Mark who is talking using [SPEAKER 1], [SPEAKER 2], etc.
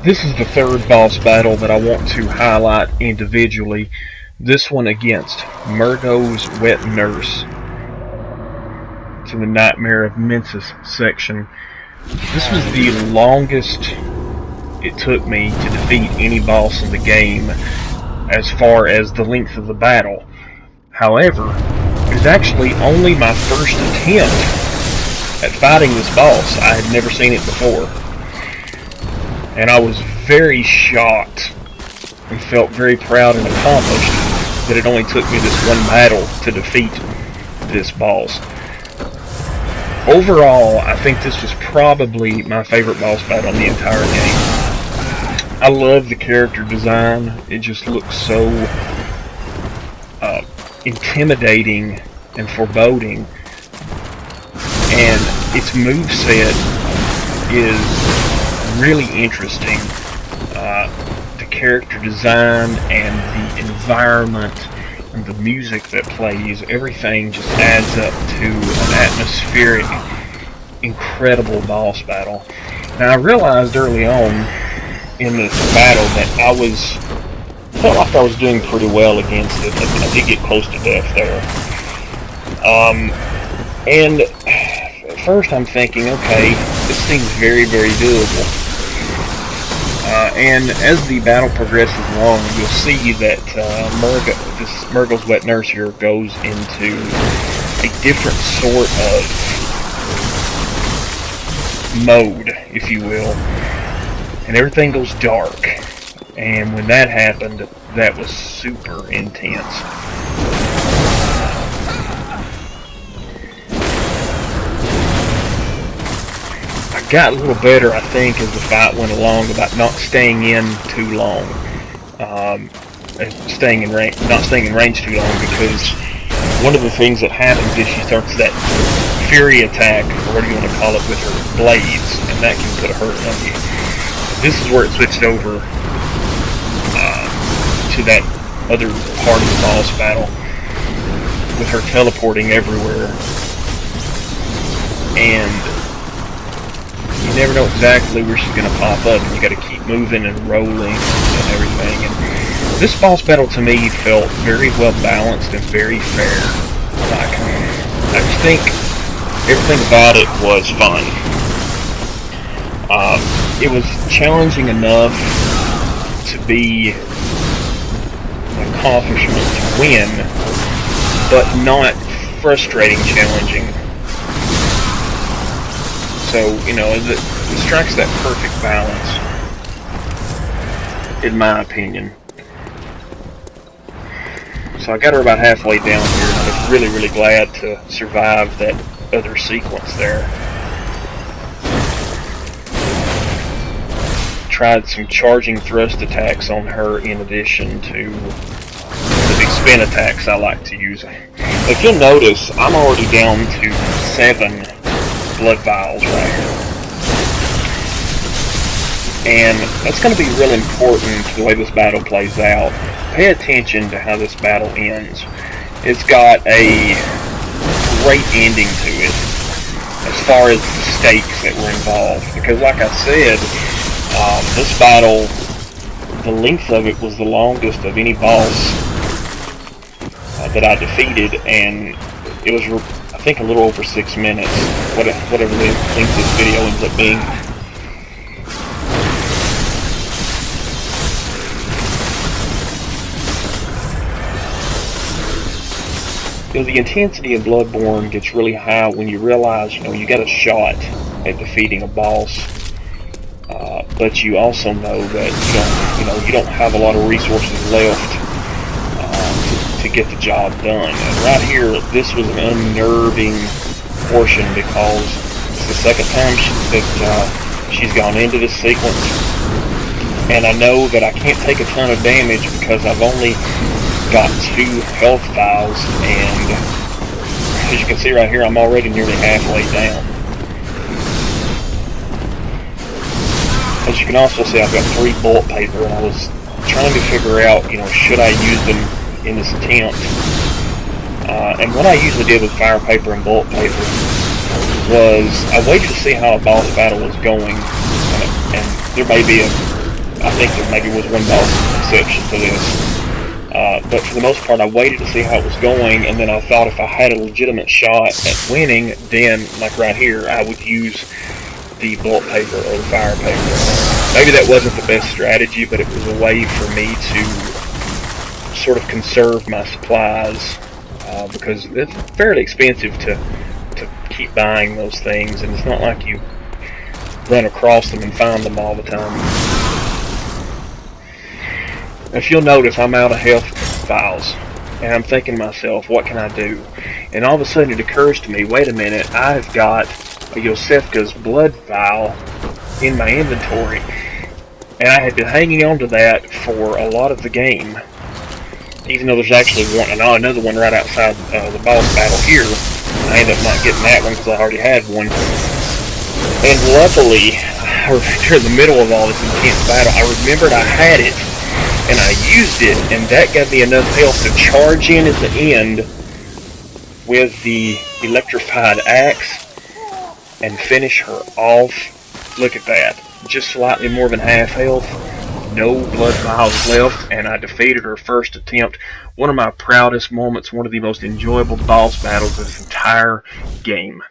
[SPEAKER 1] This is the third boss battle that I want to highlight individually. This one against Mergo's Wet Nurse. It's in the Nightmare of Mensis section. This was the longest it took me to defeat any boss in the game as far as the length of the battle. However, it was actually only my first attempt at fighting this boss. I had never seen it before. And I was very shocked and felt very proud and accomplished that it only took me this one battle to defeat this boss. Overall, I think this was probably my favorite boss battle in the entire game. I love the character design. It just looks so intimidating and foreboding. And its moveset is really interesting. The character design and the environment and the music that plays, everything just adds up to an atmospheric, incredible boss battle. Now I realized early on in this battle that I felt like I was doing pretty well against it. I did get close to death there. And at first I'm thinking, okay, this seems very, very doable. And as the battle progresses along, you'll see that Mergo's Wet Nurse here goes into a different sort of mode, if you will. And everything goes dark. And when that happened, that was super intense. Got a little better, I think, as the fight went along about not staying in too long, not staying in range too long, because one of the things that happens is she starts that fury attack, or whatever you want to call it, with her blades, and that can put a hurt on you. This is where it switched over to that other part of the boss battle, with her teleporting everywhere, and you never know exactly where she's going to pop up, and you got to keep moving and rolling and everything. And this boss battle to me felt very well balanced and very fair. I just think everything about it was fun. It was challenging enough to be an accomplishment to win, but not frustrating challenging. So, you know, it strikes that perfect balance, in my opinion. So I got her about halfway down here, and I was really, really glad to survive that other sequence there. Tried some charging thrust attacks on her in addition to the big spin attacks I like to use. If you'll notice, I'm already down to 7 blood vials right here. And that's going to be real important to the way this battle plays out. Pay attention to how this battle ends. It's got a great ending to it as far as the stakes that were involved. Because like I said, this battle, the length of it was the longest of any boss that I defeated, and it was, I think, a little over 6 minutes, whatever the length of this video ends up being. You know, the intensity of Bloodborne gets really high when you realize, you know, you got a shot at defeating a boss, but you also know that you don't have a lot of resources left to get the job done. And right here, this was an unnerving portion because it's the second time that she's gone into this sequence, and I know that I can't take a ton of damage because I've only got 2 health vials, and as you can see right here, I'm already nearly halfway down. As you can also see, I've got 3 bullet paper, and I was trying to figure out, you know, should I use them in this attempt? And what I usually did with fire paper and bullet paper was I waited to see how a boss battle was going, and there may be a I think there maybe was one boss exception to this. But for the most part, I waited to see how it was going, and then I thought if I had a legitimate shot at winning, then, like right here, I would use the bullet paper or the fire paper. Maybe that wasn't the best strategy, but it was a way for me to sort of conserve my supplies, because it's fairly expensive to keep buying those things, and it's not like you run across them and find them all the time. If you'll notice, I'm out of health vials, and I'm thinking to myself, what can I do? And all of a sudden it occurs to me, wait a minute, I've got a Yosefka's blood vial in my inventory, and I had been hanging on to that for a lot of the game, even though there's actually another one right outside the boss battle here. I ended up not getting that one because I already had one. And luckily, during the middle of all this intense battle, I remembered I had it, and I used it, and that gave me enough health to charge in at the end with the electrified axe and finish her off. Look at that. Just slightly more than half health. No blood vials left, and I defeated her first attempt. One of my proudest moments, one of the most enjoyable boss battles of this entire game.